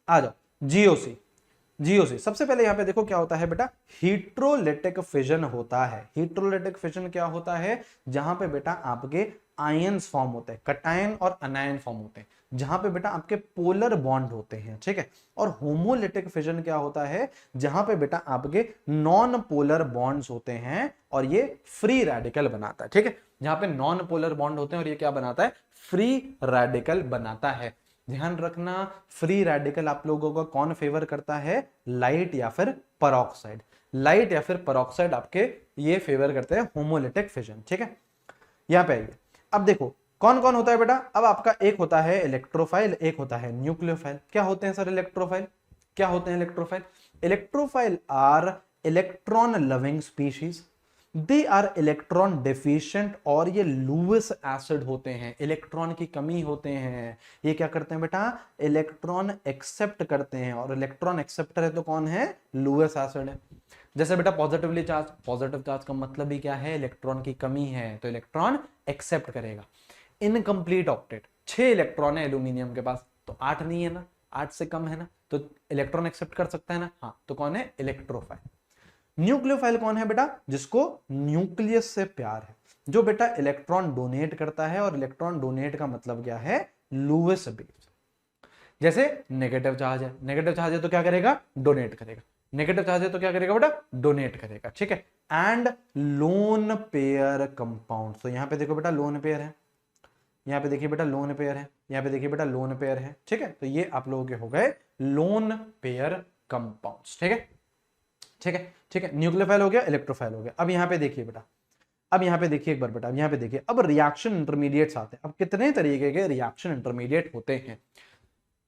आ जाओ, GOC. GOC सबसे पहले यहां पे देखो क्या होता है बेटा, हीट्रोलिटिक फिजन होता है। हीट्रोलिटिक फिजन क्या होता है, जहां पे बेटा आपके आयंस फॉर्म होते हैं, कटायन और अनायन फॉर्म होते हैं, जहां पे बेटा आपके पोलर बॉन्ड होते हैं, ठीक है। और होमोलिटिक फिजन क्या होता है, जहां पे बेटा आपके नॉन पोलर बॉन्ड्स होते हैं और ये फ्री रेडिकल बनाता है, ठीक है। जहां पे नॉन पोलर बॉन्ड होते हैं और ये क्या बनाता है, फ्री रेडिकल बनाता है। ध्यान रखना, फ्री रेडिकल आप लोगों का कौन फेवर करता है, लाइट या फिर पेरोक्साइड। लाइट या फिर पेरोक्साइड आपके ये फेवर करते हैं होमोलिटिक फिजन, ठीक है। यहां पे आइए, अब देखो कौन कौन होता है बेटा। अब आपका एक होता है इलेक्ट्रोफाइल, एक होता है न्यूक्लियोफाइल। क्या होते हैं सर इलेक्ट्रोफाइल, क्या होते हैं electrophile? Electrophile are electron loving species, they are electron deficient, और ये लुईस एसिड होते हैं, इलेक्ट्रॉन की कमी होते हैं। ये क्या करते हैं बेटा, इलेक्ट्रॉन एक्सेप्ट करते हैं, और इलेक्ट्रॉन एक्सेप्टर है तो कौन है, लुईस एसिड है। जैसे बेटा पॉजिटिवली चार्ज, पॉजिटिव चार्ज का मतलब ही क्या है, इलेक्ट्रॉन की कमी है तो इलेक्ट्रॉन एक्सेप्ट करेगा। इनकम्प्लीट ऑक्टेट, 6 इलेक्ट्रॉन है एल्यूमिनियम के पास, तो 8 नहीं है ना, 8 से कम है ना, तो इलेक्ट्रॉन एक्सेप्ट कर सकता है ना, हाँ, तो कौन है, इलेक्ट्रोफाइल। न्यूक्लियोफाइल कौन है बेटा, जिसको न्यूक्लियस से प्यार है, जो बेटा इलेक्ट्रॉन डोनेट करता है, और इलेक्ट्रॉन डोनेट का मतलब क्या है, लुईस बेस। जैसे नेगेटिव चार्ज है, नेगेटिव चार्ज है तो क्या करेगा, डोनेट करेगा, नेगेटिव चार्ज है तो क्या करेगा बेटा, डोनेट करेगा, ठीक है। एंड लोन पेयर कंपाउंड, तो यहां पे देखो बेटा लोन पेयर है, यहाँ पे देखिए बेटा लोन पेयर है, यहाँ पे देखिए बेटा लोन पेयर है, ठीक है। तो ये आप लोगों के हो गए लोन पेयर कंपाउंड्स, ठीक है, ठीक है, ठीक है। न्यूक्लियोफाइल हो गया, इलेक्ट्रोफाइल हो गया। अब यहाँ पे देखिए बेटा, अब यहाँ पे देखिए एक बार बेटा, अब यहाँ पे देखिए, अब रिएक्शन इंटरमीडिएट्स आते हैं। अब कितने तरीके के रिएक्शन इंटरमीडिएट होते हैं,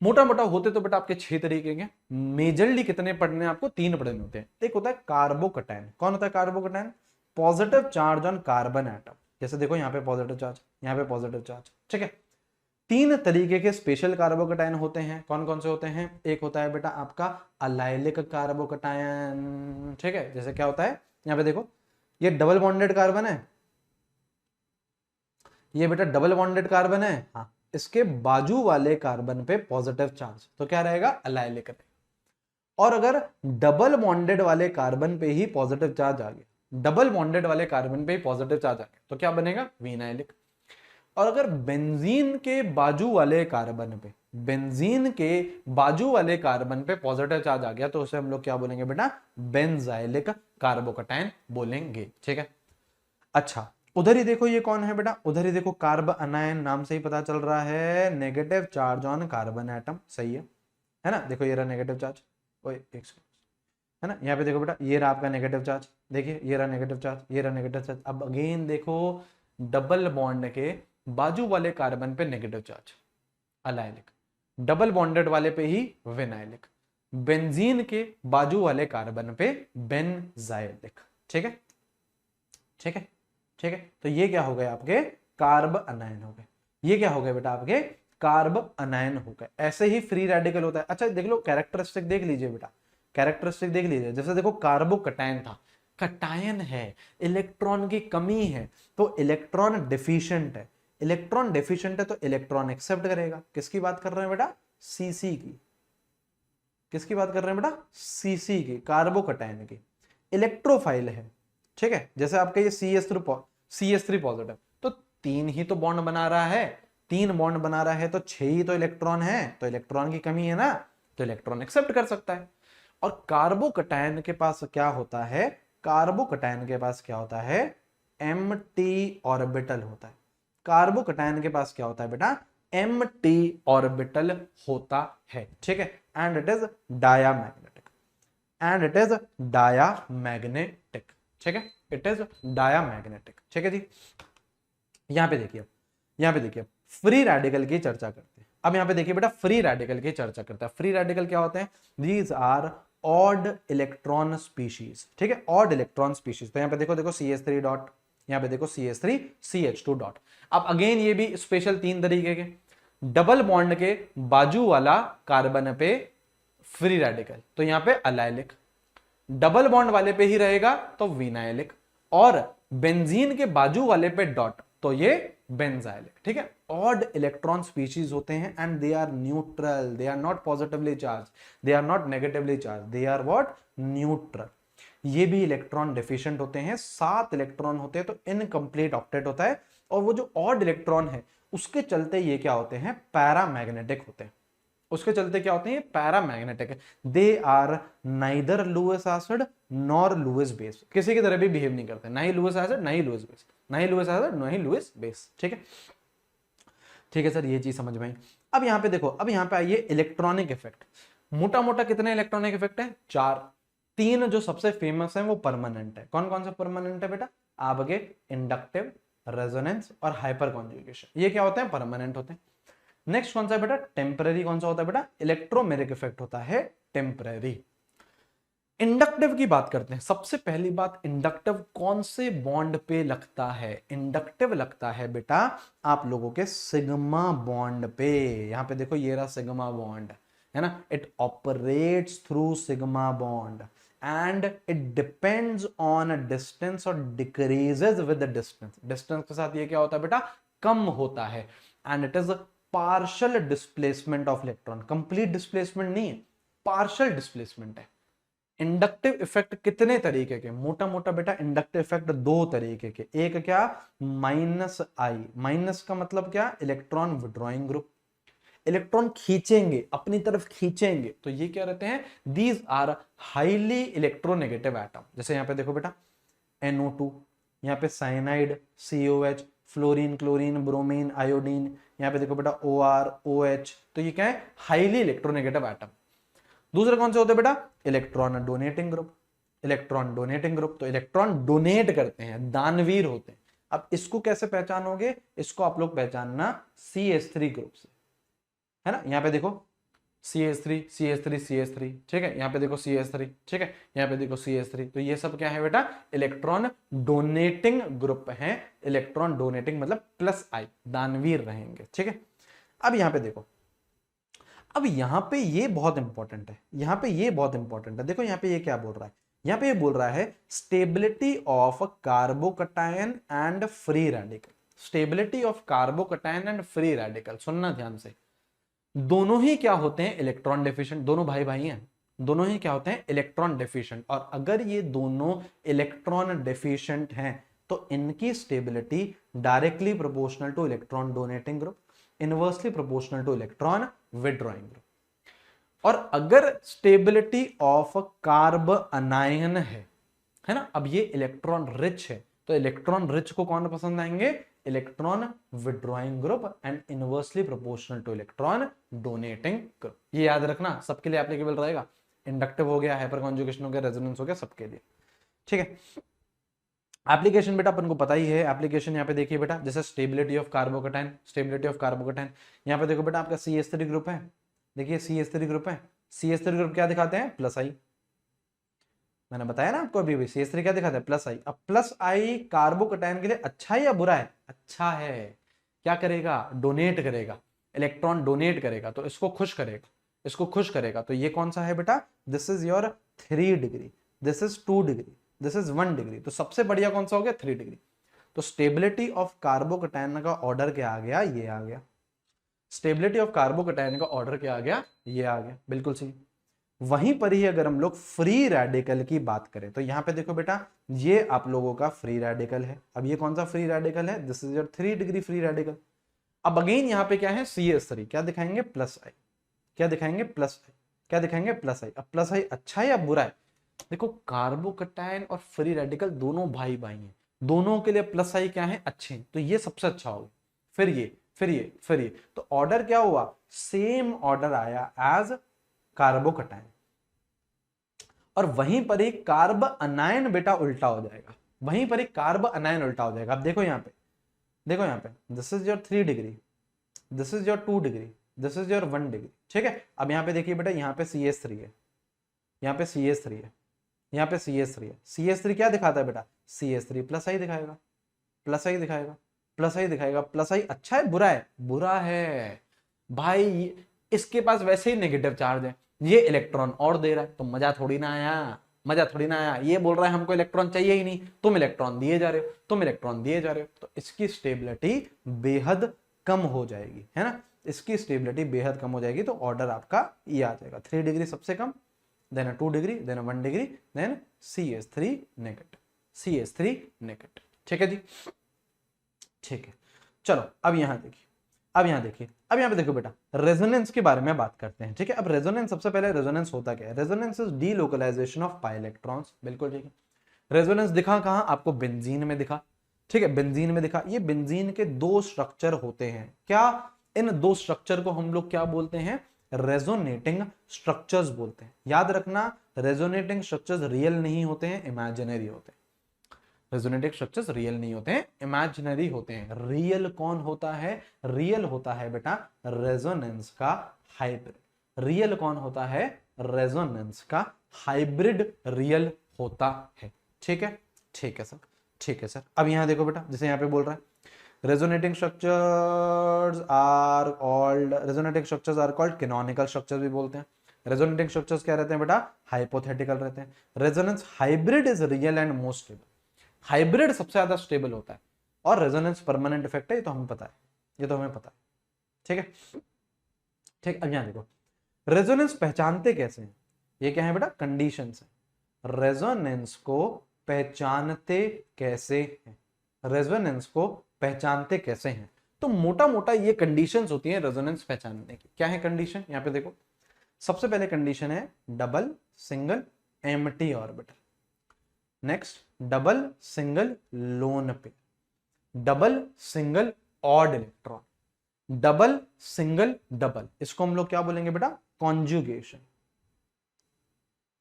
मोटा मोटा होते तो बेटा आपके 6 तरीके के। मेजरली कितने पढ़ने, आपको 3 पढ़ने होते हैं। एक होता है कार्बोकटायन। कौन होता है carbocation, positive charge on carbon atom. जैसे देखो यहाँ पे पॉजिटिव चार्ज, यहाँ पे पॉजिटिव चार्ज, ठीक है। 3 तरीके के स्पेशल कार्बोकटायन होते हैं। कौन कौन से होते हैं, एक होता है बेटा आपका अलाइलिक कार्बोकटायन, ठीक है। जैसे क्या होता है, यहाँ पे देखो ये डबल बॉन्डेड कार्बन है, ये बेटा डबल बॉन्डेड कार्बन है, हाँ, इसके बाजू वाले कार्बन पे पॉजिटिव चार्ज, तो क्या रहेगा, अलाइलिक रहेगा। और अगर डबल बॉन्डेड वाले कार्बन पे ही पॉजिटिव चार्ज आ गया, डबल बॉन्डेड वाले कार्बन पे ही पॉजिटिव चार्ज आ गया, तो क्या बनेगा, विनाइलिक। और अगर बेंजीन के बाजू वाले कार्बन पे, बेंजीन के बाजू वाले कार्बन पे पॉजिटिव चार्ज आ गया, तो उसे हम लोग क्या बोलेंगे बेटा, बेंजाइलिक कार्बोकटायन बोलेंगे, ठीक है। अच्छा, उधर ही देखो ये कौन है बेटा, उधर ही देखो कार्ब अनायन, नाम से ही पता चल रहा है negative charge on carbon atom, सही है ना। देखो ये रहा नेगेटिव चार्ज, ओए एक सेकंड, है ना। यहाँ पे देखो बेटा ये रहा आपका नेगेटिव चार्ज, देखिए ये रहा नेगेटिव चार्ज, ये रहा नेगेटिव चार्ज। अब अगेन देखो डबल बॉन्ड के बाजू वाले कार्बन पे negative charge, allylic, double bonded वाले पे ही विनाइलिक, बेंजीन के बाजू वाले कार्बन पे बेंजाइलिक, ठीक है, ठीक है, ठीक है। तो ये क्या हो गए आपके कार्ब अनायन हो गए, ये क्या हो गए बेटा आपके कार्ब अनायन हो गए। ऐसे ही फ्री रेडिकल होता है। अच्छा देख लो कैरेक्टरिस्टिक देख लीजिए बेटा, कैरेक्टरिस्टिक देख लीजिए। जैसे देखो कार्बोकटायन था, कटायन है, इलेक्ट्रॉन की कमी है, तो इलेक्ट्रॉन डेफिशिएंट है। इलेक्ट्रॉन डेफिशिएंट है तो इलेक्ट्रॉन एक्सेप्ट करेगा। किसकी बात कर रहे हैं बेटा, सीसी की। किसकी बात कर रहे हैं बेटा, सीसी की, कार्बोकटायन की। इलेक्ट्रोफाइल है, ठीक है। जैसे आपका ये CS3 पॉजिटिव, तो 3 ही तो बॉन्ड बना रहा है, 3 बॉन्ड बना रहा है तो 6 ही तो इलेक्ट्रॉन है, तो इलेक्ट्रॉन की कमी है ना, तो इलेक्ट्रॉन एक्सेप्ट कर सकता है। और कार्बोकटायन के पास क्या होता है, कार्बोकटायन के पास क्या होता है, एम्प्टी ऑर्बिटल होता है। कार्बोकटायन के पास क्या होता है बेटा, एम्प्टी ऑर्बिटल होता है, ठीक है। And it is diamagnetic, and it is diamagnetic, ठीक है, इट इज डायामैग्नेटिक, ठीक है जी। यहां पे देखिए, यहां पे देखिए फ्री रेडिकल की चर्चा करते हैं। अब यहां पे देखिए बेटा फ्री रेडिकल की चर्चा करता है। फ्री रेडिकल क्या होते हैं, these are odd electron species, ठीक है, ऑड इलेक्ट्रॉन स्पीशीज। तो यहां पे देखो, देखो CH3 डॉट, यहां पे देखो CH3 CH2 डॉट। अब अगेन ये भी स्पेशल 3 तरीके के, डबल बॉन्ड के बाजू वाला कार्बन पे फ्री रेडिकल, तो यहां पे अलाइलिक, डबल बॉन्ड वाले पे ही रहेगा तो विनाइलिक, और बेंजीन के बाजू वाले पे डॉट, तो ये बेंजाइल, ठीक है। ऑड इलेक्ट्रॉन स्पीशीज होते हैं and they are neutral, they are not positively charge, they are not negatively charge, they are what, neutral. ये भी इलेक्ट्रॉन डेफिशिएंट होते हैं, 7 इलेक्ट्रॉन होते हैं तो इनकम्प्लीट ऑक्टेट होता है। और वो जो ऑड इलेक्ट्रॉन है उसके चलते ये क्या होते हैं, पैरामैग्नेटिक होते हैं। उसके चलते क्या होते हैं, पैरामैग्नेटिक है। They are neither Lewis acid nor Lewis base, किसी की तरह भी बिहेव नहीं करते, ना ही लुईस एसिड ना ही लुईस बेस, ना ही लुईस एसिड ना ही लुईस बेस, ठीक है। ठीक है सर, ये चीज समझ में आई। अब यहां पे देखो, अब यहां पे आइए इलेक्ट्रॉनिक इफेक्ट। मोटा मोटा कितने इलेक्ट्रॉनिक इफेक्ट है, 4। 3 जो सबसे फेमस है वो परमानेंट है। कौन कौन से परमानेंट है बेटा, आपके इंडक्टिव, रेजोनेंस और हाइपर कॉन्जुगेशन, ये क्या होते हैं, परमानेंट होते हैं। नेक्स्ट कौन सा है बेटा, टेम्पररी। कौन सा होता है बेटा, इलेक्ट्रोमेरिक इफेक्ट होता है टेम्पररी। इंडक्टिव की बात करते हैं। सबसे पहली बात, इंडक्टिव कौन से बॉन्ड पे लगता है, इंडक्टिव लगता है बेटा आप लोगों के सिग्मा बॉन्ड पे। यहां पे देखो ये रहा सिग्मा बॉन्ड, है ना, it operates through sigma bond and it depends on distance और डिक्रीजेस विद डिस्टेंस। डिस्टेंस के साथ ये क्या होता है बेटा, कम होता है। And it is partial displacement of electron, complete displacement नहीं है, पार्शियल डिस्प्लेसमेंट है। इंडक्टिव इफेक्ट कितने तरीके के, मोटा मोटा बेटा इंडक्टिव इफेक्ट 2 तरीके के। एक क्या, माइनस आई, माइनस का मतलब क्या, इलेक्ट्रॉन विड्रॉइंग ग्रुप, इलेक्ट्रॉन खींचेंगे अपनी तरफ खींचेंगे, तो ये क्या रहते हैं, these are highly electronegative atom. जैसे यहां पे देखो बेटा NO2, यहाँ पे cyanide COH, fluorine, chlorine, bromine, iodine, यहाँ पे देखो बेटा OR, OH, तो ये क्या है, हाईली इलेक्ट्रोनेगेटिव एटम। दूसरे कौन से होते हैं बेटा, electron donating group, electron donating group, तो इलेक्ट्रॉन डोनेट करते हैं, दानवीर होते हैं। अब इसको कैसे पहचानोगे, इसको आप लोग पहचानना CH3 ग्रुप से, है ना। यहाँ पे देखो CH3 CH3 CH3, ठीक है, यहाँ पे देखो CH3, ठीक है, यहाँ पे देखो CH3, तो ये सब क्या है बेटा, इलेक्ट्रॉन डोनेटिंग ग्रुप है। इलेक्ट्रॉन डोनेटिंग मतलब प्लस आई, दानवीर रहेंगे, ठीक है। अब यहाँ पे देखो, अब यहां पे ये बहुत इंपॉर्टेंट है, यहां पे ये बहुत इंपॉर्टेंट है। देखो यहां पे ये क्या बोल रहा है, यहां पे ये बोल रहा है stability of carbocation and free radical. Stability of carbocation and free radical, सुनना ध्यान से, दोनों ही क्या होते हैं, इलेक्ट्रॉन डेफिशिएंट, दोनों भाई भाई हैं, दोनों ही क्या होते हैं, इलेक्ट्रॉन डेफिशिएंट। और अगर ये दोनों इलेक्ट्रॉन डेफिशिएंट हैं तो इनकी stability directly proportional two electron donating group, inversely proportional two electron withdrawing group. और अगर स्टेबिलिटी ऑफ कार्ब अनायन है ना, अब ये इलेक्ट्रॉन रिच है, तो इलेक्ट्रॉन रिच को कौन पसंद आएंगे, electron withdrawing group and inversely proportional two electron donating group. ये याद रखना, सबके लिए एप्लीकेबल रहेगा। इंडक्टिव हो गया, हाइपर कॉन्जुगेशन हो गया, रेजोनेंस हो गया, सबके लिए, ठीक है। एप्लीकेशन बेटा अपन को पता ही है, एप्लीकेशन यहाँ पे देखिए बेटा, जैसे stability of carbocation, stability of carbocation, यहाँ पे देखो बेटा आपका CH3 ग्रुप है, देखिए CH3 ग्रुप है, CH3 ग्रुप क्या दिखाते हैं, प्लस आई। मैंने बताया ना आपको अभी भी, CH3 क्या दिखाता है, प्लस आई। अब प्लस आई कार्बोकटायन के लिए अच्छा है या बुरा है, अच्छा है। क्या करेगा, डोनेट करेगा, इलेक्ट्रॉन डोनेट करेगा, तो इसको खुश करेगा, इसको खुश करेगा। तो ये कौन सा है बेटा, this is your 3 degree, this is 2 degree, this is 1 degree, तो सबसे बढ़िया कौन सा हो गया, 3 डिग्री। तो स्टेबिलिटी ऑफ कार्बोकटायन का ऑर्डर क्या आ गया, ये आ गया। स्टेबिलिटी ऑफ कार्बोकटायन का ऑर्डर क्या आ गया, ये आ गया, बिल्कुल सही। वहीं पर ही अगर हम लोग फ्री रेडिकल की बात करें तो यहां पे देखो बेटा, ये आप लोगों का फ्री रेडिकल है। अब ये कौन सा फ्री रेडिकल है, this is your 3 degree free radical. अब अगेन यहां पे क्या है, CH3, क्या दिखाएंगे, प्लस आई, क्या दिखाएंगे, प्लस आई, क्या दिखाएंगे, प्लस आई। अब प्लस आई अच्छा है या बुरा है, देखो कार्बोकटायन और फ्री रेडिकल दोनों भाई भाई हैं, दोनों के लिए प्लस आई क्या है, अच्छे हैं, तो ये सबसे अच्छा होगा। फिर ये, फिर ये, फिर ये, तो ऑर्डर क्या हुआ, सेम ऑर्डर आया एज कार्बोकटायन। और वहीं पर ही कार्ब अनायन बेटा उल्टा हो जाएगा, वहीं पर ही कार्ब अनायन उल्टा हो जाएगा। अब देखो यहां पे, देखो यहां पे, this is your 3 degree, this is your 2 degree, this is your 1 degree, ठीक है। अब यहां पे देखिए बेटा, यहां पे CH3 है, यहां पे CH3 है, यहां पे CH3 है। CH3 क्या दिखाता है बेटा, CH3 प्लस आई दिखाएगा, प्लस आई दिखाएगा, प्लस आई दिखाएगा। प्लस आई अच्छा है, बुरा है, बुरा है भाई, इसके पास वैसे ही नेगेटिव चार्ज है, ये इलेक्ट्रॉन और दे रहा है, तो मजा थोड़ी ना आया, मजा थोड़ी ना आया। ये बोल रहा है हमको इलेक्ट्रॉन चाहिए ही नहीं, तुम इलेक्ट्रॉन दिए जा रहे हो, तुम इलेक्ट्रॉन दिए जा रहे हो, तो इसकी स्टेबिलिटी बेहद कम हो जाएगी, है ना, इसकी स्टेबिलिटी बेहद कम हो जाएगी। तो ऑर्डर आपका ये आ जाएगा 3 डिग्री सबसे कम, then 2 degree, then 1 degree, then CH3 negative, CH3 negative. ठीक है जी, ठीक है। चलो अब यहां देखिए, अब यहां देखिए, अब यहां पे देखो बेटा, रेजोनेंस के बारे में बात करते हैं। ठीक है, अब रेजोनेंस, सबसे पहले रेजोनेंस होता क्या है? Resonance is delocalization of pi electrons. बिल्कुल ठीक है। रेजोनेंस दिखा कहां? आपको बेंजीन में दिखा। ठीक है, बेंजीन में दिखा। ये बेंजीन के 2 स्ट्रक्चर होते हैं। क्या? इन 2 स्ट्रक्चर को हम लोग क्या बोलते हैं? रेजोनेटिंग स्ट्रक्चर्स बोलते हैं। याद रखना, रेजोनेटिंग स्ट्रक्चर्स रियल नहीं होते हैं, इमेजिनरी होते हैं। रेजोनेटिंग स्ट्रक्चर्स रियल नहीं होते हैं, इमेजिनरी होते हैं। रियल कौन होता है? रियल होता है बेटा रेजोनेंस का हाइब्रिड। रियल कौन होता है? रेजोनेंस का हाइब्रिड रियल होता है। ठीक है, ठीक है सर, ठीक है सर। अब यहां देखो बेटा, जैसे यहां पे बोल रहा है resonating structures are called canonical structures भी बोलते हैं। रेजोनेटिंग स्ट्रक्चर्स क्या रहते हैं बेटा? हाइपोथेटिकल रहते हैं। Resonance hybrid is real and most stable. Hybrid सबसे ज्यादा स्टेबल होता है, और रेजोनेंस परमानेंट इफेक्ट है, ये तो हमें पता है, ये तो हमें पता है। ठीक है, ठीक। अब यहां देखो, रेजोनेंस पहचानते कैसे हैं? ये क्या है बेटा? कंडीशंस है। रेजोनेंस को पहचानते कैसे हैं? रेजोनेंस को पहचानते कैसे हैं? तो मोटा मोटा ये कंडीशंस होती हैं रेजोनेंस पहचानने की। क्या है कंडीशन? यहां पे देखो, सबसे पहले कंडीशन है double single empty orbital. Next, double single lone pair, double single odd electron, double single double. इसको हम लोग क्या बोलेंगे बेटा? कॉन्जुगेशन।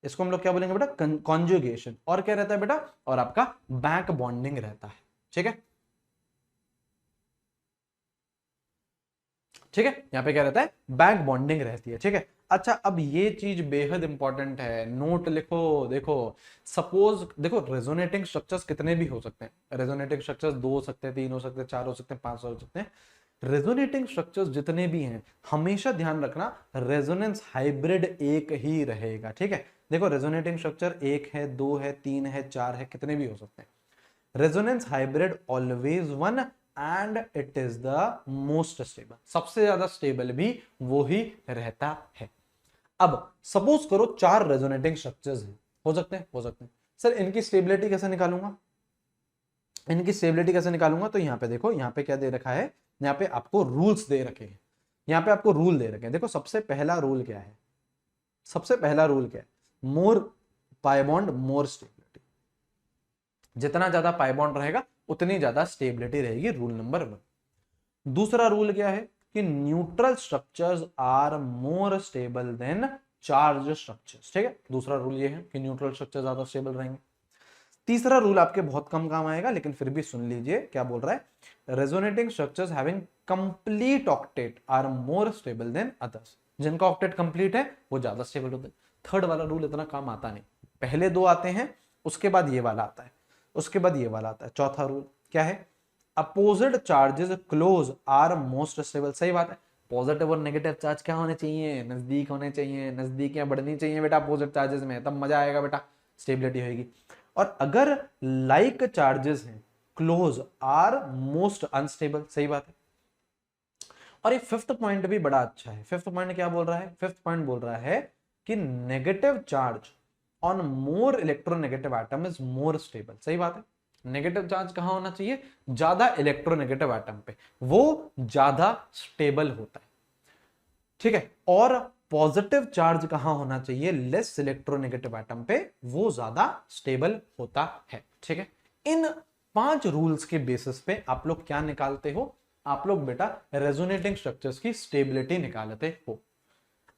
इसको हम लोग क्या बोलेंगे बेटा? कॉन्जुगेशन। और क्या रहता है बेटा? और आपका बैक बॉन्डिंग रहता है। ठीक है, ठीक है, यहां पे क्या रहता है? बैक बॉन्डिंग रहती है। ठीक है, अच्छा, अब ये चीज बेहद इंपॉर्टेंट है, नोट लिखो। देखो, सपोज देखो, रेजोनेटिंग स्ट्रक्चर्स कितने भी हो सकते हैं। रेजोनेटिंग स्ट्रक्चर्स 2 हो सकते हैं, 3 हो सकते हैं, 4 हो सकते हैं, 5 हो सकते हैं। रेजोनेटिंग स्ट्रक्चर्स जितने भी हैं, हमेशा ध्यान रखना रेजोनेंस हाइब्रिड एक ही रहेगा। ठीक है, देखो, रेजोनेटिंग स्ट्रक्चर 1 है, 2 है, 3 है, 4 है, कितने भी हो सकते हैं। Resonance hybrid always one and it is the most stable. सबसे ज्यादा स्टेबल भी वो ही रहता है। अब सपोज करो 4 रेजोनेटिंग स्ट्रक्चर्स हैं, हो सकते हैं, हो सकते हैं। सर इनकी स्टेबिलिटी कैसे निकालूंगा? इनकी स्टेबिलिटी कैसे निकालूंगा? तो यहां पे देखो, यहां पे क्या दे रखा है? यहां पे आपको रूल्स दे रखे हैं। यहां पे आपको रूल दे रखे हैं। देखो, सबसे पहला रूल क्या है? सबसे पहला रूल क्या है? मोर पाई बॉन्ड मोर स्टेबिलिटी। जितना ज्यादा पाई बॉन्ड रहेगा उतनी ज्यादा स्टेबिलिटी रहेगी, रूल नंबर 1। दूसरा रूल क्या है? कि neutral structures are more stable than charge structures. ठीक है, दूसरा रूल ये है कि न्यूट्रल स्ट्रक्चर ज्यादा स्टेबल रहेंगे। तीसरा रूल आपके बहुत कम काम आएगा, लेकिन फिर भी सुन लीजिए, क्या बोल रहा है? Resonating structures having complete octet are more stable than others. जिनका ऑक्टेट कंप्लीट है वो ज्यादा स्टेबल होते हैं। थर्ड वाला रूल इतना काम आता नहीं, पहले 2 आते हैं, उसके बाद ये वाला आता है, उसके बाद ये वाला आता है। चौथा रूल क्या है? Opposite charges close are most stable. सही बात है, पॉजिटिव और नेगेटिव चार्ज क्या होने चाहिए? नजदीक होने चाहिए, नजदीकियां बढ़नी चाहिए बेटा अपोजिट चार्जेस में, तब मजा आएगा बेटा, स्टेबिलिटी होगी। और अगर लाइक चार्जेस हैं, क्लोज आर मोस्ट अनस्टेबल। सही बात है। और ये 5th पॉइंट भी बड़ा अच्छा है। 5th पॉइंट क्या बोल रहा है? 5th पॉइंट बोल रहा है कि negative charge on more electronegative atom is more stable. सही बात है, नेगेटिव चार्ज कहां होना चाहिए? ज्यादा इलेक्ट्रोनेगेटिव एटम पे, वो ज्यादा स्टेबल होता है। ठीक है, और पॉजिटिव चार्ज कहां होना चाहिए? लेस इलेक्ट्रोनेगेटिव एटम पे, वो ज्यादा स्टेबल होता है। ठीक है, इन 5 रूल्स के बेसिस पे आप लोग क्या निकालते हो? आप लोग बेटा रेजोनेटिंग स्ट्रक्चर्स की स्टेबिलिटी निकालते हो।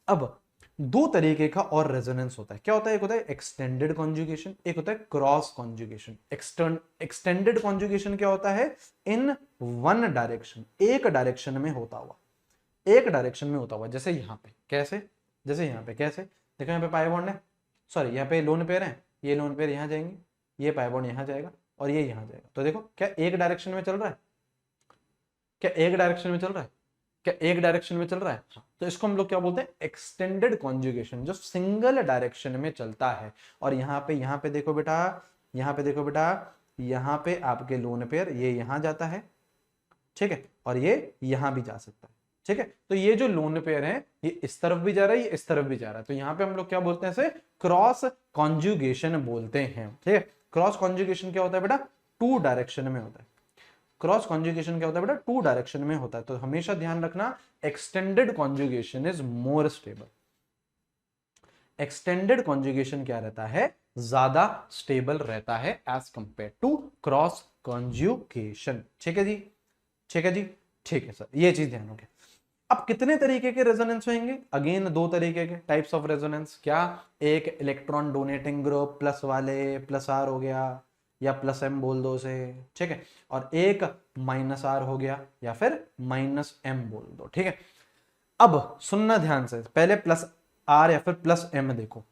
अब 2 तरीके का और रेजोनेंस होता है। क्या होता है? एक होता है एक्सटेंडेड कॉन्जुगेशन, एक होता है क्रॉस कॉन्जुगेशन। एक्सटेंडेड कॉन्जुगेशन क्या होता है? इन वन डायरेक्शन, एक डायरेक्शन में होता हुआ, एक डायरेक्शन में होता हुआ। जैसे यहां पे कैसे? जैसे यहां पे कैसे? देखो, यहां पे पाई बॉन्ड है, सॉरी यहां पे लोन पेयर है, ये लोन पेयर यहां जाएंगे, ये पाई बॉन्ड यहां जाएगा, और ये यहां जाएगा। तो देखो, क्या एक डायरेक्शन में चल रहा है? क्या एक डायरेक्शन में चल रहा है? क्या एक डायरेक्शन में चल रहा है? हाँ। तो इसको हम लोग क्या बोलते हैं? एक्सटेंडेड कॉन्जुगेशन, जो सिंगल डायरेक्शन में चलता है। और यहाँ पे देखो बेटा, यहाँ पे देखो बेटा, यहाँ पे आपके लोन पेयर ये यहाँ जाता है, ठीक है, और ये यहां भी जा सकता है, ठीक है। तो ये जो लोन पेयर है ये इस तरफ भी जा रहा है, ये इस तरफ भी जा रहा है, तो यहां पे हम लोग क्या बोलते हैं? इसे क्रॉस कॉन्जुगेशन बोलते हैं, ठीक है। क्रॉस कॉन्जुगेशन क्या होता है बेटा? टू डायरेक्शन में होता है। क्रॉस कॉन्जुगेशन क्या होता है बेटा? टू डायरेक्शन में होता है। तो हमेशा ध्यान रखना, extended conjugation is more stable. Extended conjugation क्या रहता है? ज्यादा स्टेबल रहता है as compare to cross conjugation, ठीक है जी, ठीक है जी, ठीक है सर, ये चीज ध्यान रखें। अब कितने तरीके के रेजोनेंस होंगे? अगेन दो तरीके के टाइप्स ऑफ रेजोनेंस। क्या? एक इलेक्ट्रॉन डोनेटिंग ग्रुप प्लस वाले, प्लस आर हो गया या प्लस एम बोल दो उसे, ठीक है, और एक माइनस आर हो गया या फिर माइनस एम बोल दो, ठीक है। अब सुनना ध्यान से, पहले प्लस आर या फिर प्लस एम देखो।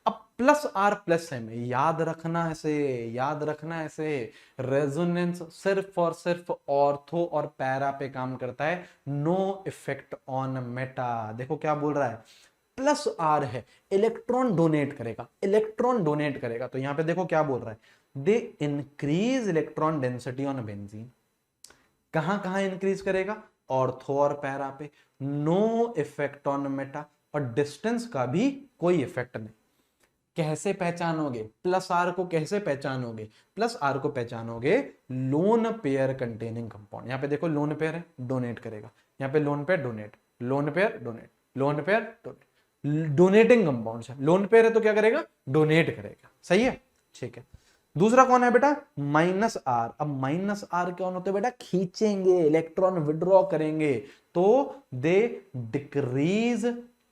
अब प्लस आर प्लस एम, याद रखना ऐसे, याद रखना ऐसे, रेजोनेंस सिर्फ और सिर्फ ऑर्थो और पैरा पे काम करता है, नो इफेक्ट ऑन मेटा। देखो क्या बोल रहा है, प्लस आर है, इलेक्ट्रॉन डोनेट करेगा, इलेक्ट्रॉन डोनेट करेगा, तो यहां पे देखो क्या बोल रहा है, they increase electron density on benzene. कहां कहां इंक्रीज करेगा? ऑर्थो और पैरा पे, नो इफेक्ट ऑन मेटा, और डिस्टेंस का भी कोई इफेक्ट नहीं। कैसे पहचानोगे प्लस आर को? कैसे पहचानोगे प्लस आर को? पहचानोगे लोन पेयर कंटेनिंग कंपाउंड। यहां पे देखो लोन पेयर है, डोनेट करेगा, यहां पे lone pair donate, lone pair donate, lone pair donate, donating compound है। लोन पेयर है तो क्या करेगा? डोनेट करेगा, सही है, ठीक है। दूसरा कौन है बेटा? Minus R. अब माइनस आर कौन होते हैं बेटा? खींचेंगे, इलेक्ट्रॉन विड्रॉ करेंगे, तो they decrease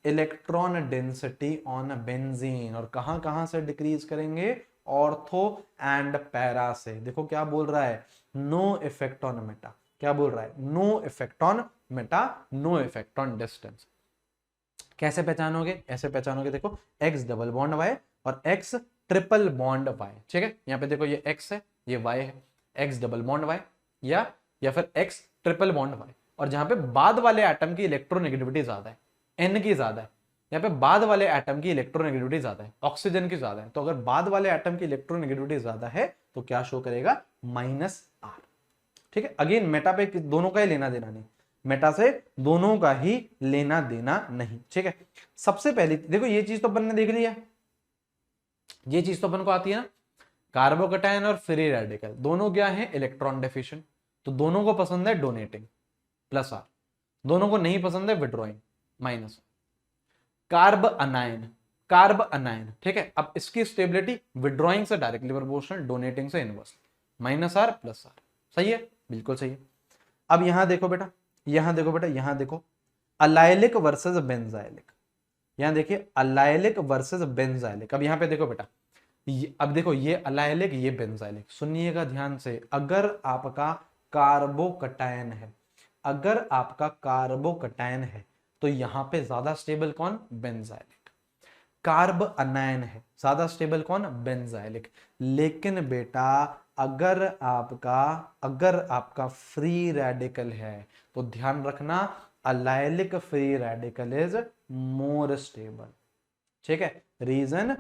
electron density on benzene. और कहां कहां से डिक्रीज करेंगे? ऑर्थो एंड पैरा से। देखो क्या बोल रहा है, नो इफेक्ट ऑन मेटा। क्या बोल रहा है? No effect on meta, no effect on distance. कैसे पहचानोगे? ऐसे पहचानोगे, देखो एक्स डबल बॉन्ड वाई और एक्स ट्रिपल बॉन्ड वाई, ठीक है। यहां पे देखो ये एक्स है, ये वाई है, एक्स डबल बॉन्ड वाई या फिर एक्स ट्रिपल बॉन्ड वाई। और जहां पे बाद वाले एटम की इलेक्ट्रोनेगेटिविटी ज्यादा है, एन की ज्यादा है, यहाँ पे बाद वाले एटम की इलेक्ट्रोनेगेटिविटी ज्यादा है, ऑक्सीजन की ज्यादा है, तो अगर बाद वाले एटम की इलेक्ट्रोनेगेटिविटी ज्यादा है तो क्या शो करेगा? माइनस आर, ठीक है। अगेन मेटा पे दोनों का ही लेना देना नहीं, मेटा से दोनों का ही लेना देना नहीं, ठीक है। सबसे पहले देखो ये चीज तो अपन ने देख लिया, ये चीज तो अपन को आती है ना, कार्बोकैटायन और फ्री रेडिकल दोनों क्या है? इलेक्ट्रॉन डेफिशिएंट, तो दोनों को पसंद है डोनेटिंग प्लस आर, दोनों को नहीं पसंद है withdrawing minus. Carbanion, carbanion, ठीक है। अब इसकी स्टेबिलिटी विड्रॉइंग से डायरेक्टली प्रोपोर्शनल, डोनेटिंग से inverse, minus R plus R, सही है, बिल्कुल सही है। अब यहां देखो बेटा, यहां देखो बेटा, यहां देखो अलाइलिक वर्सेस बेंजाइलिक, यहां देखिए अलाइलिक वर्सेस बेंजाइलिक। अब यहां पे देखो बेटा, अब देखो ये अलाइलिक, ये बेंजाइलिक, सुनिएगा ध्यान से। अगर आपका कार्बोकटायन है, अगर आपका कार्बोकटायन है तो यहां पे ज्यादा स्टेबल कौन? बेंजाइलिक। कार्ब अनायन है, ज्यादा स्टेबल कौन? बेंजाइलिक। लेकिन बेटा अगर आपका फ्री रेडिकल है तो ध्यान रखना allylic free radical is more stable, ठीक है। Reason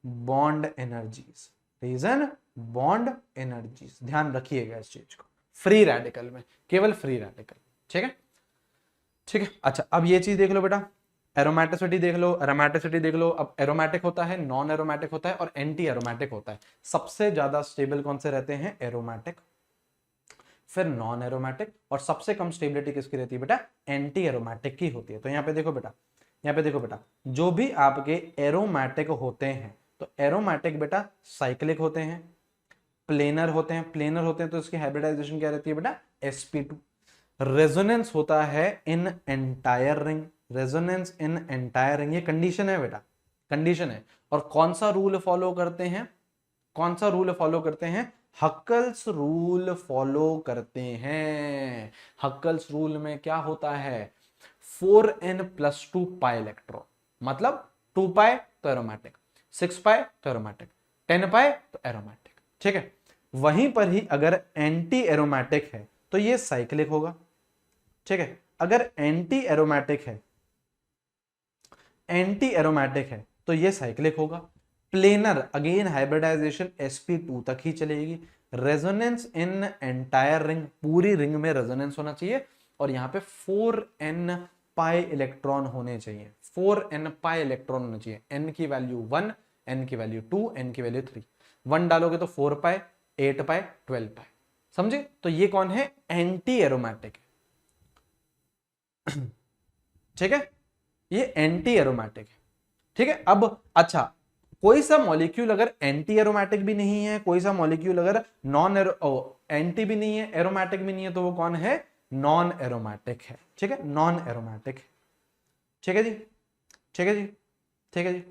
bond energies, reason bond energies, ध्यान रखिएगा इस चीज को। फ्री रेडिकल में केवल फ्री रेडिकल, ठीक है, ठीक है। अच्छा अब ये चीज देख लो बेटा, एरोमेटिसिटी देख लो, एरोमेटिसिटी देख लो। अब एरोमेटिक होता है, नॉन एरोमेटिक होता है और एंटी एरोमेटिक होता है। सबसे ज्यादा स्टेबल कौन से रहते हैं? एरोमेटिक, फिर नॉन एरोमेटिक, और सबसे कम स्टेबिलिटी किसकी रहती है बेटा? एंटी एरोमेटिक की होती है। तो यहाँ पे देखो बेटा, यहाँ पे देखो बेटा, जो भी आपके एरोमेटिक होते हैं तो एरोमेटिक बेटा साइक्लिक होते हैं, प्लेनर होते हैं, प्लेनर होते हैं तो इसकी हाइब्रिडाइजेशन क्या रहती है बेटा? sp2। रेजोनेंस होता है in entire ring, resonance in entire ring, ये कंडीशन है बेटा, कंडीशन है। और कौन सा रूल फॉलो करते हैं? कौन सा रूल फॉलो करते हैं? हक्कल्स रूल फॉलो करते हैं। हक्कल्स रूल में क्या होता है? 4n+2 पाई इलेक्ट्रॉन, मतलब 2 पाई तो एरोमेटिक, 6 पाई तो एरोमेटिक, 10 पाई तो एरोमेटिक, ठीक है। वहीं पर ही अगर एंटी एरोमेटिक है तो ये साइक्लिक होगा, ठीक है। अगर एंटी एरोमेटिक है, एंटी एरोमेटिक है तो ये साइक्लिक होगा। प्लेनर अगेन हाइब्रिडाइजेशन sp2 तक ही चलेगी। रेजोनेंस इन एंटायर रिंग, पूरी रिंग में रेजोनेंस होना चाहिए और यहाँ पे 4n पाई इलेक्ट्रॉन होने चाहिए, 4n पाई इलेक्ट्रॉन होने चाहिए। n की वैल्यू 1, n की वैल्यू 2, n की वैल्यू 3। 1 डालोगे तो 4 पाई, 8 पाई, 12 पाई। समझे? तो ये कौन है? Anti aromatic. ठीक है, ये एंटी एरोमेटिक है। ठीक है, अब अच्छा, कोई सा मॉलिक्यूल अगर एंटी एरोमेटिक भी नहीं है, कोई सा मॉलिक्यूल अगर नॉन एंटी भी नहीं है, एरोमेटिक भी नहीं है, तो वो कौन है? नॉन एरोमेटिक है। ठीक है, नॉन एरोमेटिक है। ठीक है जी, ठीक है जी, ठीक है जी।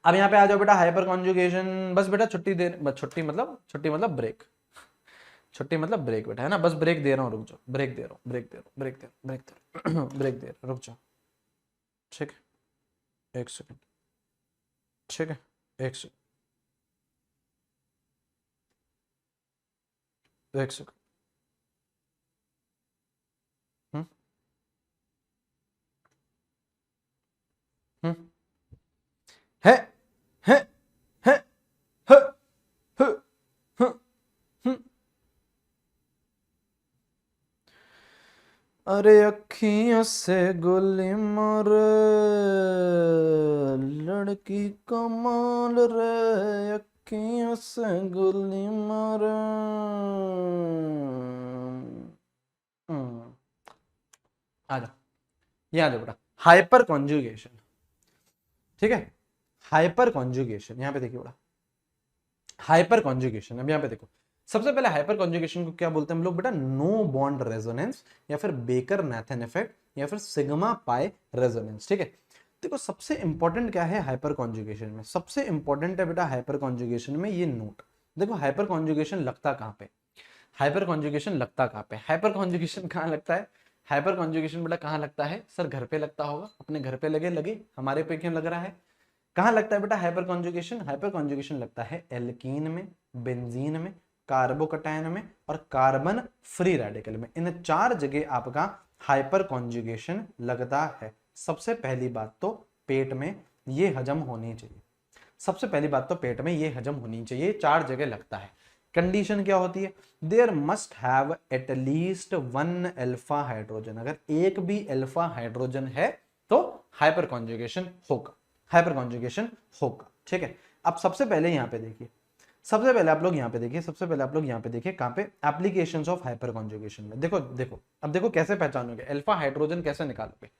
अब यहां पे आ जाओ बेटा, हाइपर कॉन्जुगेशन। बस बेटा छुट्टी दे, छुट्टी मतलब ब्रेक, छुट्टी मतलब ब्रेक बेटा, है ना? बस ब्रेक दे रहा हूँ, रुक जाओ, ब्रेक दे रहा हूँ, ब्रेक दे रहा हूँ, ब्रेक दे रहा हूँ, ब्रेक दे रहा हूँ, ब्रेक दे रहा हूँ, रुक जाओ। ठीक है, एक सेकंड। ठीक है, एक सेकंड, एक सेकंड। हम्म, हम्म, है, है, है, ह, ह, ह, ह। अरे अखियों से गोली मार, लड़की कमाल रे, अखियों से गोली मार। आ जाओ, याद है बेटा, हाइपर कॉन्जुगेशन। ठीक है, हाइपर कॉन्जुगेशन, यहां पे देखिए बेटा, हाइपर कॉन्जुगेशन। अब यहां पे देखो, सबसे पहले हाइपर कॉन्जुगेशन को क्या बोलते हैं हम लोग बेटा? नो बॉन्ड रेजोनेंस, या फिर बेकर नाथन इफेक्ट, या फिर सिग्मा पाई रेजोनेंस। ठीक है, देखो सबसे इंपॉर्टेंट क्या है हाइपर कॉन्जुगेशन में? सबसे इंपॉर्टेंट है बेटा हाइपर कॉन्जुगेशन में ये नोट। देखो हाइपर कॉन्जुगेशन लगता कहां पे? हाइपर कॉन्जुगेशन लगता कहां पे? हाइपर कॉन्जुगेशन कहां लगता है? हाइपर कॉन्जुगेशन बेटा कहां लगता है? सर घर पे लगता होगा, अपने घर पे लगे, लगे हमारे पे क्यों लग रहा है? कहां लगता है बेटा हाइपर कॉन्जुगेशन? हाइपर कॉन्जुगेशन लगता है एल्कीन में, बेंजीन में, कार्बोकटायन में और कार्बन फ्री रेडिकल में। इन 4 जगह आपका हाइपर कॉन्जुगेशन लगता है। सबसे पहली बात तो पेट में ये हजम होनी चाहिए, सबसे पहली बात तो पेट में ये हजम होनी चाहिए, 4 जगह लगता है। कंडीशन क्या होती है? There must have at least 1 alpha hydrogen. अगर एक भी अल्फा हाइड्रोजन है तो हाइपर कॉन्जुगेशन होगा, हाइपर कॉन्जुगेशन होगा। ठीक है, अब सबसे पहले यहां पे देखिए, सबसे पहले आप लोग यहां पे देखिए, सबसे पहले आप लोग यहां पे देखिए, कहां पे? एप्लीकेशंस ऑफ हाइपर कॉन्जुगेशन में। देखो देखो, अब देखो कैसे पहचानोगे अल्फा हाइड्रोजन, कैसे निकालोगे?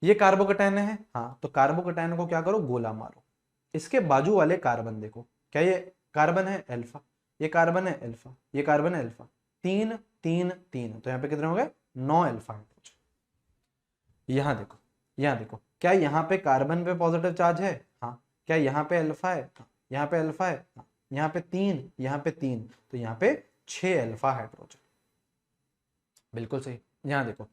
ये कार्बोकटायन है, हाँ, तो कार्बोकटायन को क्या करो? गोला मारो। इसके बाजू वाले कार्बन देखो, क्या ये कार्बन है? अल्फा। ये कार्बन है? अल्फा। ये कार्बन है? अल्फा। 3 3 3, तो यहाँ पे कितने हो गए? 9 अल्फा हाइड्रोजन। यहां देखो, यहां देखो, क्या यहाँ पे कार्बन पे पॉजिटिव चार्ज है? हाँ। क्या यहाँ पे अल्फा है? हाँ। यहाँ पे अल्फा है? हाँ। यहाँ पे 3, यहाँ पे 3, तो यहाँ पे 6 अल्फा हाइड्रोजन। बिल्कुल सही। यहाँ देखो,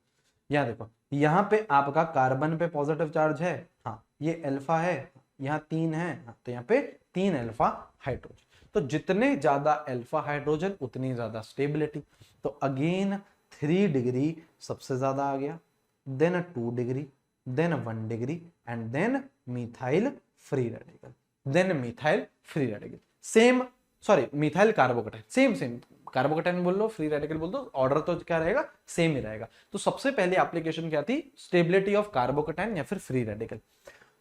यहाँ देखो, यहाँ पे आपका कार्बन पे पॉजिटिव चार्ज है, हाँ, ये अल्फा है, यहाँ 3 है, हाँ, तो यहाँ पे 3 अल्फा हाइड्रोजन। तो जितने ज्यादा अल्फा हाइड्रोजन उतनी ज्यादा स्टेबिलिटी। तो अगेन 3 डिग्री सबसे ज्यादा आ गया, then 2 degree, then 1 degree, and then methyl free radical, then methyl free radical. Same, sorry, methyl carbocation, same same, carbocation बोल लो, फ्री रेडिकल बोल दो, ऑर्डर तो क्या रहेगा? सेम ही रहेगा। तो सबसे पहली एप्लीकेशन क्या थी? स्टेबिलिटी ऑफ कार्बोकटाइन या फिर फ्री रेडिकल।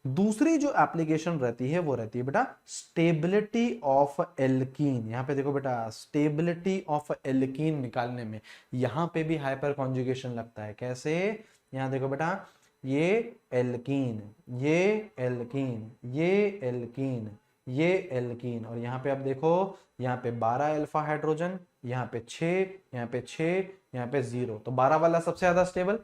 दूसरी जो एप्लीकेशन रहती है वो रहती है बेटा स्टेबिलिटी ऑफ एल्कीन। यहां पे देखो बेटा, स्टेबिलिटी ऑफ एल्कीन निकालने में यहां पे भी हाइपर कॉन्जुगेशन लगता है। कैसे? यहां देखो बेटा, ये एल्कीन, ये एल्कीन, ये एल्कीन, ये एल्कीन, और यहां पे अब देखो, यहाँ पे 12 अल्फा हाइड्रोजन, यहाँ पे 6, यहाँ पे 6, यहाँ पे 0, तो 12 वाला सबसे ज्यादा स्टेबल।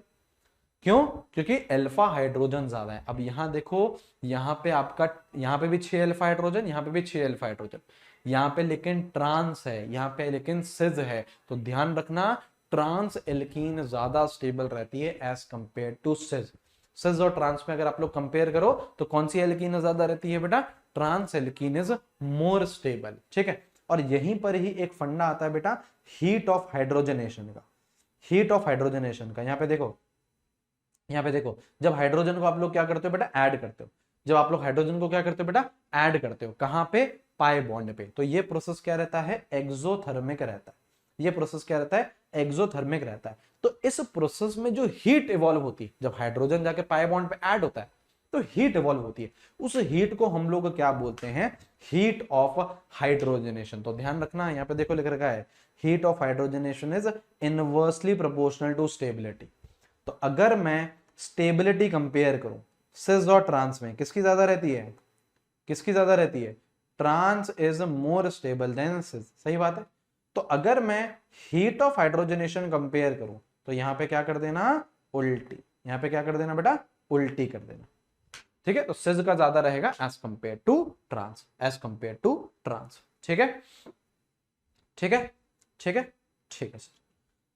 क्यों? क्योंकि अल्फा हाइड्रोजन ज्यादा है। अब यहां देखो, यहाँ पे आपका, यहाँ पे भी 6 अल्फा हाइड्रोजन, यहाँ पे भी 6 अल्फा हाइड्रोजन, यहाँ पे लेकिन ट्रांस है, यहाँ पे लेकिन सिज है। तो ध्यान रखना, ट्रांस एल्कीन ज्यादा स्टेबल रहती है एज कंपेयर टू सिज। सिज और ट्रांस में अगर आप लोग कंपेयर करो तो कौन सी एल्कीन ज्यादा रहती है बेटा? Trans alkene is more stable. ठीक है, और यहीं पर ही एक फंडा आता है बेटा हीट ऑफ हाइड्रोजनेशन का। हीट ऑफ हाइड्रोजनेशन का, यहाँ पे देखो, यहाँ पे देखो, जब हाइड्रोजन को आप लोग क्या करते हो बेटा, ऐड करते हो, जब आप लोग हाइड्रोजन को क्या करते हो बेटा, ऐड करते हो, कहां पे, पाई बॉन्ड पे, तो ये प्रोसेस क्या रहता है, एक्सोथर्मिक रहता है। ये प्रोसेस क्या रहता है, एक्सोथर्मिक रहता है। तो इस प्रोसेस में जो हीट इवॉल्व होती है, जब हाइड्रोजन जाके पाई बॉन्ड पे ऐड होता है तो हीट इवॉल्व होती है, उस हीट को हम लोग क्या बोलते हैं, हीट ऑफ हाइड्रोजनेशन। तो ध्यान रखना, यहाँ पे देखो लिख रखा है, heat of hydrogenation is inversely proportional to stability. तो अगर मैं स्टेबिलिटी कंपेयर करूं सिस और ट्रांस में, किसकी ज्यादा रहती है, किसकी ज्यादा रहती है, trans is more stable than cis, सही बात है। तो अगर मैं हीट ऑफ हाइड्रोजनेशन कंपेयर करूं तो यहां पे क्या कर देना, उल्टी, यहां पे क्या कर देना बेटा, उल्टी कर देना, ठीक है। तो सिस का ज्यादा रहेगा as compare to trans, as compare to trans, ठीक है, ठीक है, ठीक है, ठीक है सर,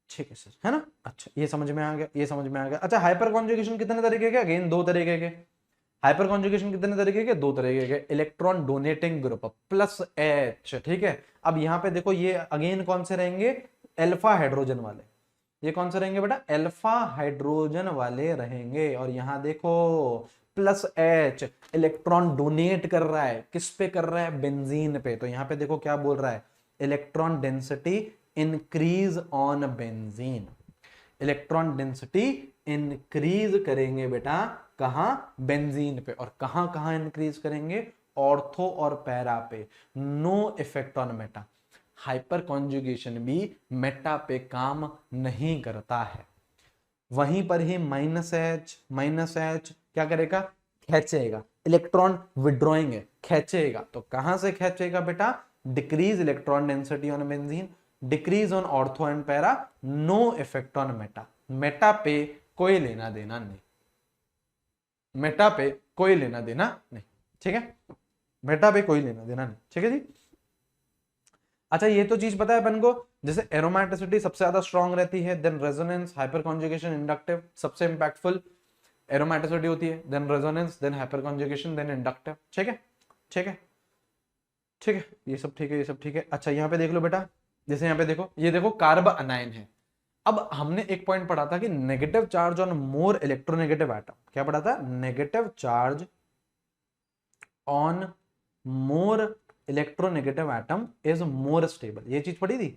ठीक है सर, है ना। अच्छा ये समझ में आ गया, ये समझ में आ गया। अच्छा हाइपर कॉन्जुगेशन कितने तरीके के, अगेन दो तरीके के। हाइपर कॉन्जुगेशन कितने तरीके के, दो तरीके के, electron donating group plus H, ठीक है। अब यहाँ पे देखो ये अगेन कौन से रहेंगे, अल्फा हाइड्रोजन वाले, ये कौन से रहेंगे बेटा, अल्फा हाइड्रोजन वाले रहेंगे। और यहां देखो प्लस एच, इलेक्ट्रॉन डोनेट कर रहा है, किस पे कर रहा है, बेंजीन पे। तो यहां पे देखो क्या बोल रहा है, electron density increase on benzene, electron density increase करेंगे बेटा, कहां, बेंजीन पे। और कहां कहां इंक्रीज करेंगे, ऑर्थो और पैरा पे, no effect on meta. Hyperconjugation भी मेटा पे काम नहीं करता है। वहीं पर ही माइनस एच, माइनस एच क्या करेगा, खींचेगा, इलेक्ट्रॉन विड्रॉइंग है, खींचेगा। तो कहां से खींचेगा बेटा, decrease electron density on benzene, decrease on ortho and para, no effect on meta. Meta पे कोई लेना देना नहीं, मेटा पे कोई लेना देना नहीं, ठीक है, मेटा पे कोई लेना देना नहीं, ठीक है जी। अच्छा ये तो चीज पता है अपन को, जैसे एरोमेटिसिटी सबसे ज्यादा स्ट्रांग रहती है, then resonance, hyperconjugation, inductive सबसे इंपैक्टफुल एरोमेटिसिटी होती है, then resonance, then hyperconjugation, then inductive, ठीक है, ठीक है, ठीक है, ये सब ठीक है, ये सब ठीक है। अच्छा यहाँ पे देख लो बेटा, जैसे यहाँ पे देखो, ये देखो कार्ब अनायन है। अब हमने एक पॉइंट पढ़ा था कि negative charge on more electronegative atom, क्या पढ़ा था, negative charge on more electronegative atom is more stable, ये चीज पढ़ी थी।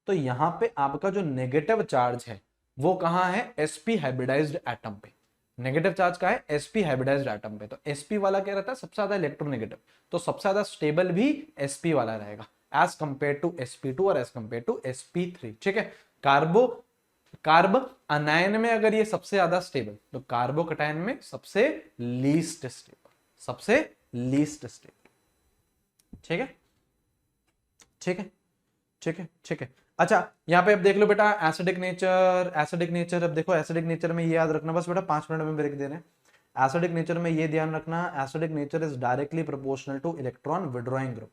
तो यहां पे आपका जो नेगेटिव चार्ज है वो कहां है, sp हाइब्रिडाइज्ड एटम पे। नेगेटिव चार्ज का है, sp हाइब्रिडाइज्ड एटम पे। तो sp वाला क्या रहता है, सबसे ज्यादा इलेक्ट्रोनेगेटिव, तो सबसे ज्यादा स्टेबल भी sp वाला रहेगा एज कंपेयर टू sp2 और एज कंपेयर टू sp3, ठीक है। कार्ब अनायन में अगर ये सबसे ज्यादा स्टेबल, तो कार्बोकटायन में सबसे लीस्ट स्टेबल, सबसे लीस्ट स्टेबल, ठीक है, ठीक है, ठीक है, ठीक है। अच्छा यहाँ पे अब देख लो बेटा एसिडिक नेचर, एसिडिक नेचर, अब देखो एसिडिक नेचर में ये याद रखना, बस बेटा 5 मिनट में ब्रेक दे रहे हैं। एसिडिक नेचर में ये ध्यान रखना, acidic nature is directly proportional two electron withdrawing group,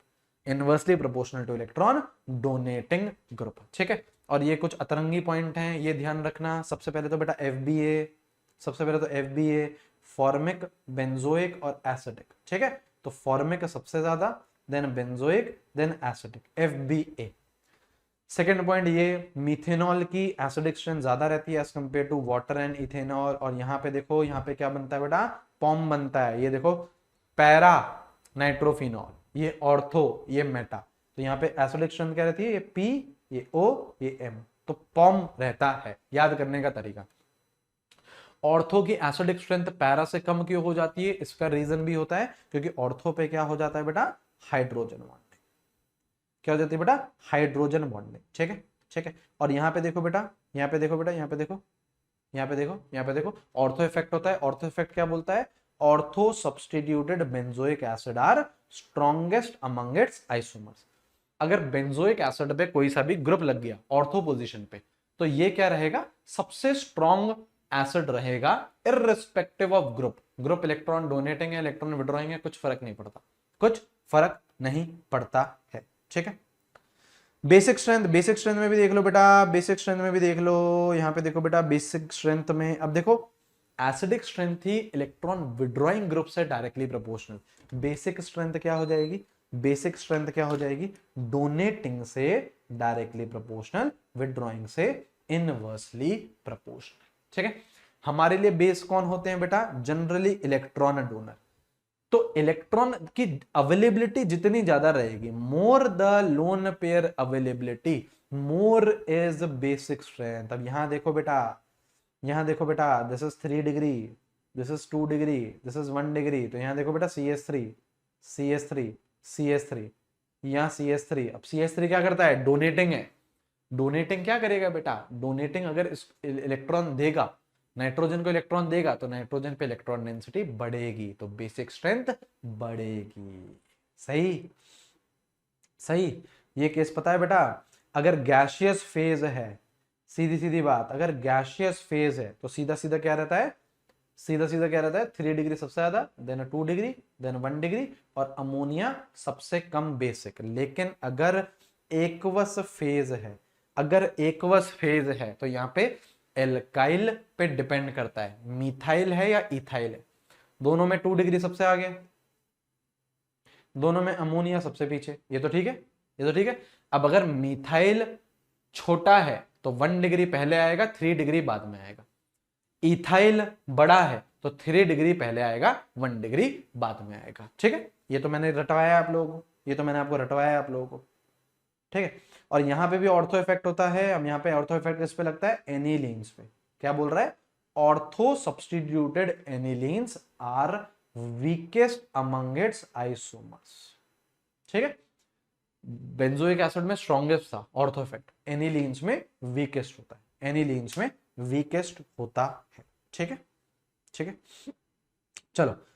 inversely proportional two electron donating group, ठीक है। और ये कुछ अतरंगी पॉइंट हैं, ये ध्यान रखना। सबसे पहले तो बेटा FBA, सबसे पहले तो FBA, फॉर्मिक, बेंजोइक और एसिडिक, ठीक है। तो फॉर्मिक सबसे ज्यादा, then benzoic, then acidic, FBA। Second point ये, मीथेनॉल की एसिडिक स्ट्रेंथ ज्यादा रहती है as compare to water and ethanol. और यहाँ पे देखो, यहाँ पे क्या बनता है बेटा, पॉम बनता है, ये देखो पैरा नाइट्रोफिनॉल, ये ऑर्थो, ये मेटा। तो यहाँ पे एसिडिक स्ट्रेंथ क्या रहती है, ये P, ये O, ये M, तो पॉम रहता है। याद करने का तरीका, ऑर्थो की एसिडिक स्ट्रेंथ पैरा से कम क्यों हो जाती है, इसका रीजन भी होता है क्योंकि ऑर्थो पे क्या हो जाता है बेटा, हाइड्रोजन बॉन्डिंग, क्या हो जाती है बेटा, हाइड्रोजन बॉन्डिंग, ठीक है, ठीक है। और यहाँ पे देखो बेटा, यहाँ पे देखो बेटा, यहाँ पे देखो, यहाँ पे देखो, यहाँ पे देखो, ऑर्थो इफेक्ट होता है। ऑर्थो इफेक्ट क्या बोलता है, ortho substituted benzoic acid are strongest among its isomers. अगर बेंजोइक एसिड पे कोई सा भी ग्रुप लग गया ऑर्थो पोजीशन पे, तो ये क्या रहेगा, सबसे स्ट्रॉन्ग एसिड रहेगा irrespective of group. Group electron donating है, इलेक्ट्रॉन विड्रॉइंग है, कुछ फर्क नहीं पड़ता, कुछ फर्क नहीं पड़ता है, ठीक है। बेसिक स्ट्रेंथ, बेसिक स्ट्रेंथ में भी देख लो बेटा, बेसिक स्ट्रेंथ में भी देख लो, यहाँ पे देखो बेटा बेसिक स्ट्रेंथ में, अब देखो एसिडिक स्ट्रेंथ थी इलेक्ट्रॉन विड्रॉइंग ग्रुप से डायरेक्टली प्रोपोर्शनल, बेसिक स्ट्रेंथ क्या हो जाएगी, बेसिक स्ट्रेंथ क्या हो जाएगी, डोनेटिंग से डायरेक्टली प्रोपोर्शनल, विड्रॉइंग से इनवर्सली प्रोपोर्शनल। ठीक है, हमारे लिए बेस कौन होते हैं बेटा? Generally electron donor. तो इलेक्ट्रॉन की अवेलेबिलिटी जितनी ज्यादा रहेगी, more the lone pair availability, more is basic strength. अब यहां देखो बेटा, यहां देखो बेटा, this is 3 degree, this is 2 degree, this is 1 degree. तो यहां देखो बेटा CH3, CH3, CH3, यहां CH3। अब CH3 क्या करता है? डोनेटिंग है। डोनेटिंग क्या करेगा बेटा? डोनेटिंग अगर इलेक्ट्रॉन देगा, नाइट्रोजन को इलेक्ट्रॉन देगा, तो नाइट्रोजन पे इलेक्ट्रॉन डेंसिटी बढ़ेगी, तो बेसिक स्ट्रेंथ बढ़ेगी। सही सही। ये केस पता है बेटा, अगर गैसियस फेज है, सीधी सीधी बात, अगर गैसियस फेज है तो सीधा सीधा क्या रहता है? सीधा सीधा क्या रहता है? 3 डिग्री सबसे ज्यादा, देन 2 डिग्री, देन 1 डिग्री, और अमोनिया सबसे कम बेसिक। लेकिन अगर एक्वस फेज है, अगर एक्वस फेज है तो यहाँ पे एल्काइल पे डिपेंड करता है, मिथाइल है या इथाइल है। दोनों में 2 डिग्री सबसे आगे, दोनों में अमोनिया सबसे पीछे। ये तो ठीक है, ये तो ठीक है। अब अगर मिथाइल छोटा है तो 1 डिग्री पहले आएगा, 3 डिग्री बाद में आएगा। इथाइल बड़ा है तो 3 डिग्री पहले आएगा, 1 डिग्री बाद में आएगा। ठीक है, ये तो मैंने रटवाया आप लोगों को, ये तो मैंने आपको रटवाया आप लोगों को। ठीक है, और यहां पे भी ऑर्थो इफेक्ट होता है। अब यहां पे ऑर्थो इफेक्ट किस पे लगता है? एनिलीन्स पे। क्या बोल रहा है? Ortho substituted anilines are weakest among its isomers. ठीक है, बेंजोइक एसिड में स्ट्रॉन्गेस्ट था ऑर्थो इफेक्ट, एनिलीन्स में वीकेस्ट होता है, एनिलीन्स में वीकेस्ट होता है। ठीक है, ठीक है। चलो